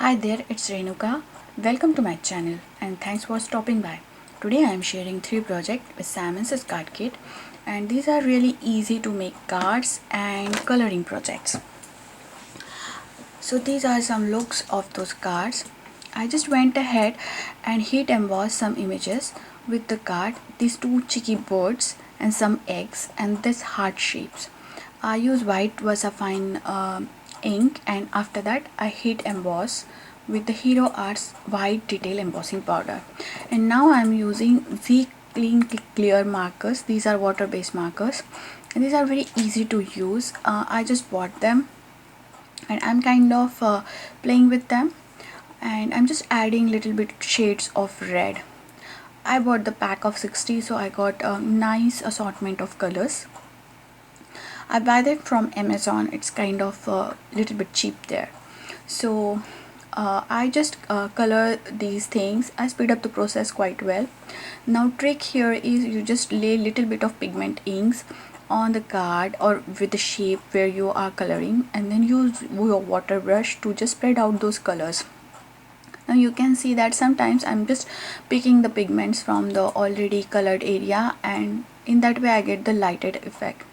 Hi there, it's Renuka. Welcome to my channel and thanks for stopping by. Today I am sharing 3 projects with SSS card kit, and these are really easy to make cards and coloring projects. So these are some looks of those cards. I just went ahead and heat embossed some images with the card, these 2 cheeky birds and some eggs and this heart shapes. I use white Vasafine ink, and after that I heat emboss with the Hero Arts white detail embossing powder. And now I am using Z Clean Clear markers. These are water based markers and these are very easy to use. I just bought them and I'm kind of playing with them, and I'm just adding little bit shades of red. I bought the pack of 60, so I got a nice assortment of colors. I buy them from Amazon. It's kind of a little bit cheap there. So I just color these things. I speed up the process quite well. Now trick here is you just lay little bit of pigment inks on the card or with the shape where you are coloring, and then use your water brush to just spread out those colors. Now you can see that sometimes I'm just picking the pigments from the already colored area, and in that way I get the lighted effect.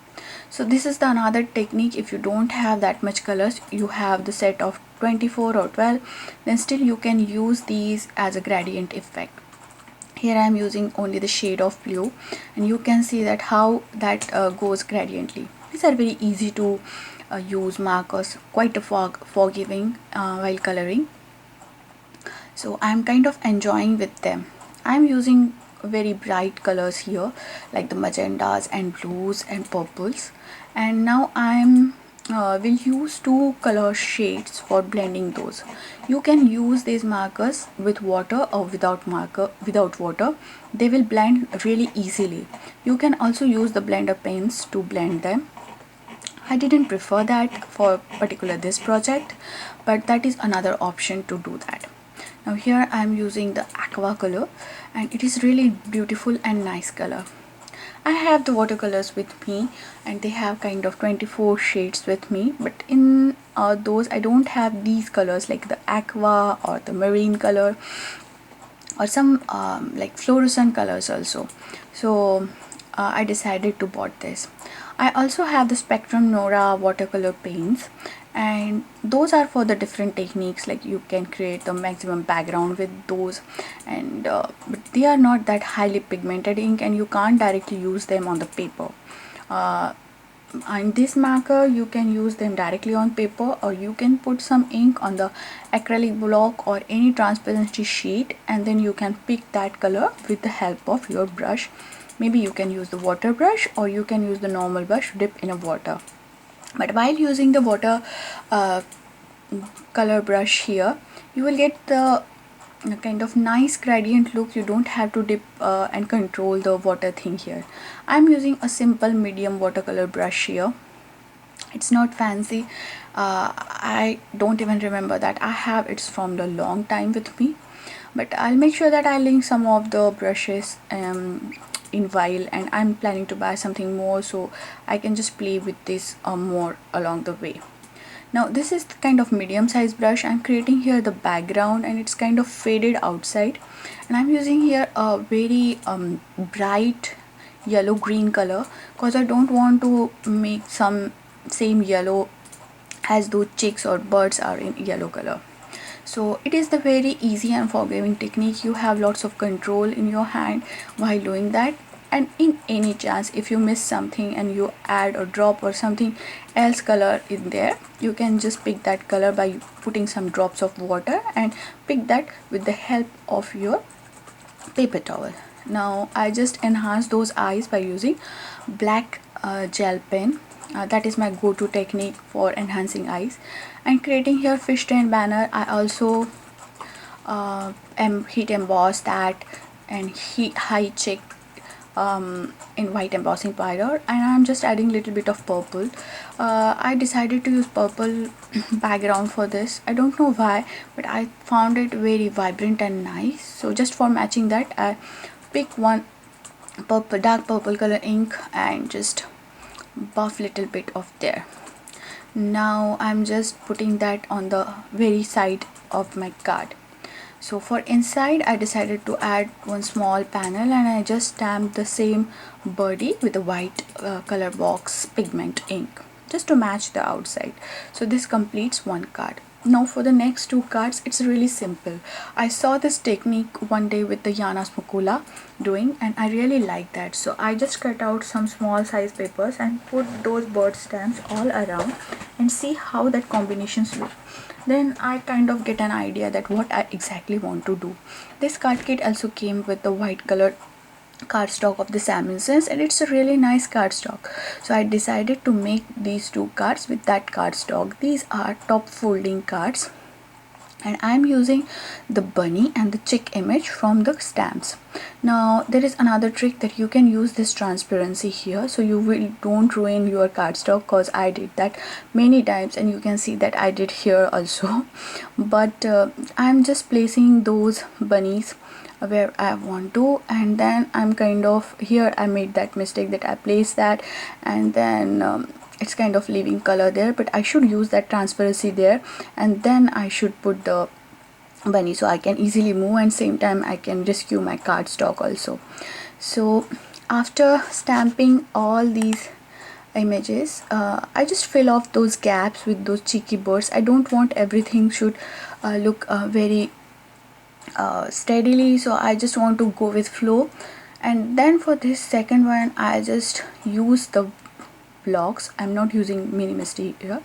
So this is the another technique. If you don't have that much colors, you have the set of 24 or 12, then still you can use these as a gradient effect. Here I am using only the shade of blue, and you can see that how that goes gradiently. These are very easy to use markers, quite forgiving while coloring. So I'm kind of enjoying with them. I'm using very bright colors here like the magentas and blues and purples, and now I'm will use 2 color shades for blending those. You can use these markers with water or without water. They will blend really easily. You can also use the blender pens to blend them. I didn't prefer that for particular this project, but that is another option to do that. Now here I am using the aqua color, and it is really beautiful and nice color. I have the watercolors with me, and they have kind of 24 shades with me, but in those I don't have these colors like the aqua or the marine color or some like fluorescent colors also. So I decided to bought this. I also have the Spectrum Nora watercolor paints, and those are for the different techniques, like you can create the maximum background with those, and but they are not that highly pigmented ink and you can't directly use them on the paper. And this marker you can use them directly on paper, or you can put some ink on the acrylic block or any transparency sheet, and then you can pick that color with the help of your brush. Maybe you can use the water brush, or you can use the normal brush dip in a water. But while using the water color brush here, you will get the kind of nice gradient look. You don't have to dip and control the water thing here. I'm using a simple medium watercolor brush here. It's not fancy. I don't even remember that I have it's from the long time with me, but I'll make sure that I link some of the brushes in while, and I'm planning to buy something more so I can just play with this more along the way. Now this is the kind of medium size brush. I'm creating here the background, and it's kind of faded outside, and I'm using here a very bright yellow green color because I don't want to make some same yellow as those chicks or birds are in yellow color. So it is the very easy and forgiving technique. You have lots of control in your hand while doing that, and in any chance if you miss something and you add or drop or something else color in there, you can just pick that color by putting some drops of water and pick that with the help of your paper towel. Now I just enhance those eyes by using black gel pen. That is my go-to technique for enhancing eyes. And creating here fish tank banner, I also heat emboss that and high check in white embossing powder, and I'm just adding little bit of purple. I decided to use purple background for this. I don't know why, but I found it very vibrant and nice, so just for matching that I pick one dark purple color ink and just buff little bit of there. Now I'm just putting that on the very side of my card. So for inside, I decided to add one small panel, and I just stamped the same birdie with a white color box pigment ink just to match the outside. So this completes one card. Now for the next two cards, it's really simple. I saw this technique one day with the Yana Smokula doing, and I really like that. So I just cut out some small size papers and put those bird stamps all around and see how that combinations look. Then I kind of get an idea that what I exactly want to do. This card kit also came with the white colored cardstock of the Samuelsons, and it's a really nice cardstock. So I decided to make these two cards with that cardstock. These are top folding cards, and I'm using the bunny and the chick image from the stamps. Now there is another trick that you can use this transparency here, so you don't ruin your cardstock, because I did that many times, and you can see that I did here also. But I'm just placing those bunnies where I want to, and then I'm kind of here I made that mistake that I placed that, and then it's kind of leaving color there, but I should use that transparency there, and then I should put the bunny so I can easily move, and same time I can rescue my cardstock also. So after stamping all these images, I just fill off those gaps with those cheeky birds. I don't want everything should look very steadily, so I just want to go with flow. And then for this second one, I just use the blocks. I'm not using minimalist here,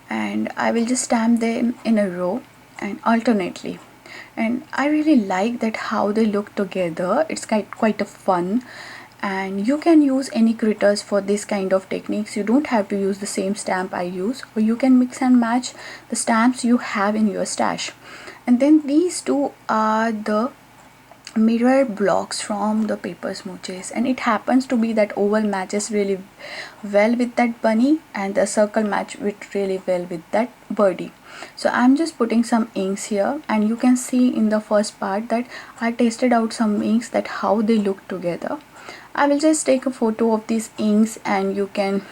and I will just stamp them in a row and alternately. And I really like that how they look together. It's quite a fun, and you can use any critters for this kind of techniques. You don't have to use the same stamp I use, or you can mix and match the stamps you have in your stash. And then these two are the mirror blocks from the paper smooches, and it happens to be that oval matches really well with that bunny, and the circle match with really well with that birdie. So I'm just putting some inks here, and you can see in the first part that I tested out some inks that how they look together. I will just take a photo of these inks, and you can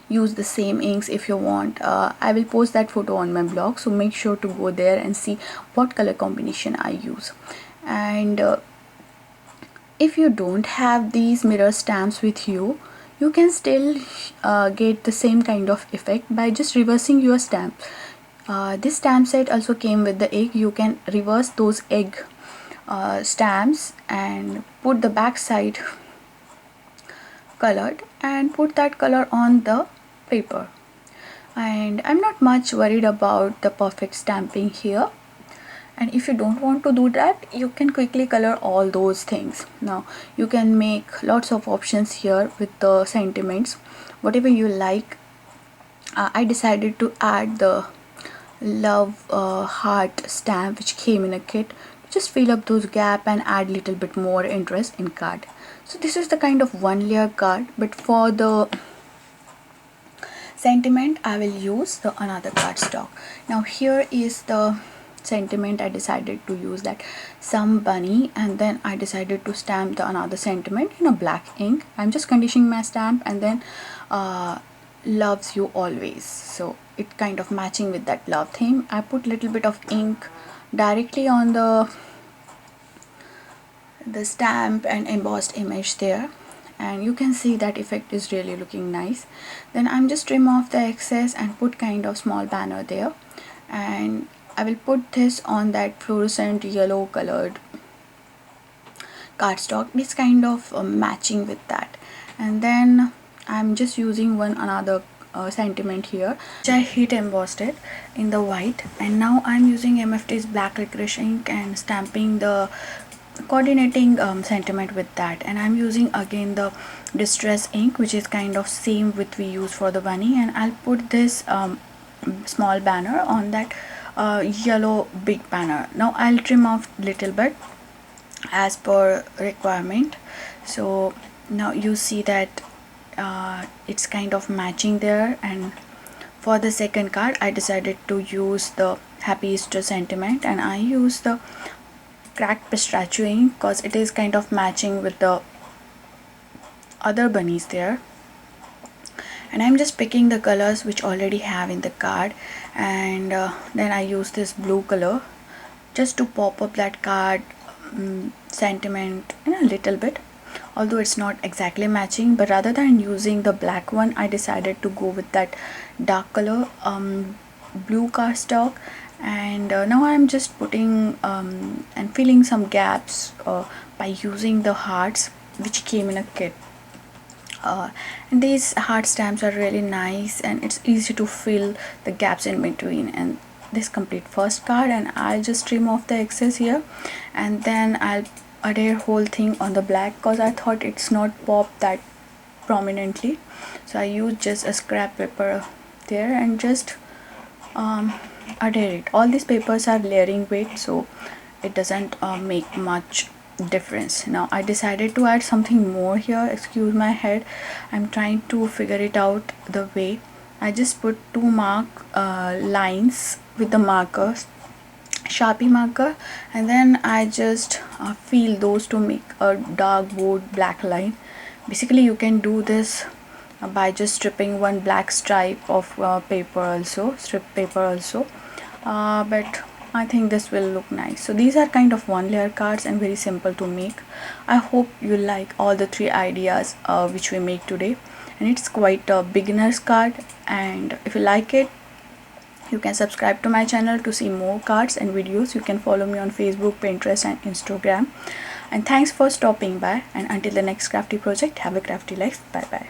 use the same inks if you want. I will post that photo on my blog, so make sure to go there and see what color combination I use. And if you don't have these mirror stamps with you, you can still get the same kind of effect by just reversing your stamp. This stamp set also came with the egg. You can reverse those egg stamps and put the back side colored and put that color on the paper. And I'm not much worried about the perfect stamping here, and if you don't want to do that, you can quickly color all those things. Now you can make lots of options here with the sentiments, whatever you like. I decided to add the love heart stamp which came in a kit. Just fill up those gap and add little bit more interest in card. So this is the kind of one layer card, but for the sentiment I will use the another cardstock. Now here is the sentiment. I decided to use that some bunny, and then I decided to stamp the another sentiment in a black ink. I'm just conditioning my stamp, and then loves you always, so it kind of matching with that love theme. I put little bit of ink directly on the stamp and embossed image there, and you can see that effect is really looking nice. Then I'm just trim off the excess and put kind of small banner there, and I will put this on that fluorescent yellow colored cardstock. It's kind of matching with that. And then I'm just using one another sentiment here, which I heat embossed it in the white, and now I'm using MFT's black licorice ink and stamping the coordinating sentiment with that. And I'm using again the distress ink, which is kind of same with we use for the bunny, and I'll put this small banner on that yellow big banner. Now I'll trim off little bit as per requirement. So now you see that it's kind of matching there. And for the second card I decided to use the Happy Easter sentiment, and I use the cracked pistachio ink because it is kind of matching with the other bunnies there. and I'm just picking the colors which already have in the card, and then I use this blue color just to pop up that card sentiment in a little bit, although it's not exactly matching. But rather than using the black one, I decided to go with that dark color blue cardstock. And now I'm just putting and filling some gaps by using the hearts which came in a kit. And these heart stamps are really nice, and it's easy to fill the gaps in between. And this complete first card, and I'll just trim off the excess here, and then I'll adhere whole thing on the black because I thought it's not popped that prominently. So I used just a scrap paper there and just adhere it. All these papers are layering weight, so it doesn't make much difference. Now I decided to add something more here. Excuse my head, I'm trying to figure it out the way. I just put two mark lines with the markers, Sharpie marker, and then I just feel those to make a dark bold black line. Basically you can do this by just stripping one black stripe of paper also, strip paper also, but I think this will look nice. So these are kind of one layer cards and very simple to make. I hope you like all the three ideas which we make today, and it's quite a beginner's card. And if you like it, you can subscribe to my channel to see more cards and videos. You can follow me on Facebook, Pinterest and Instagram. And thanks for stopping by, and until the next crafty project, have a crafty life. Bye bye.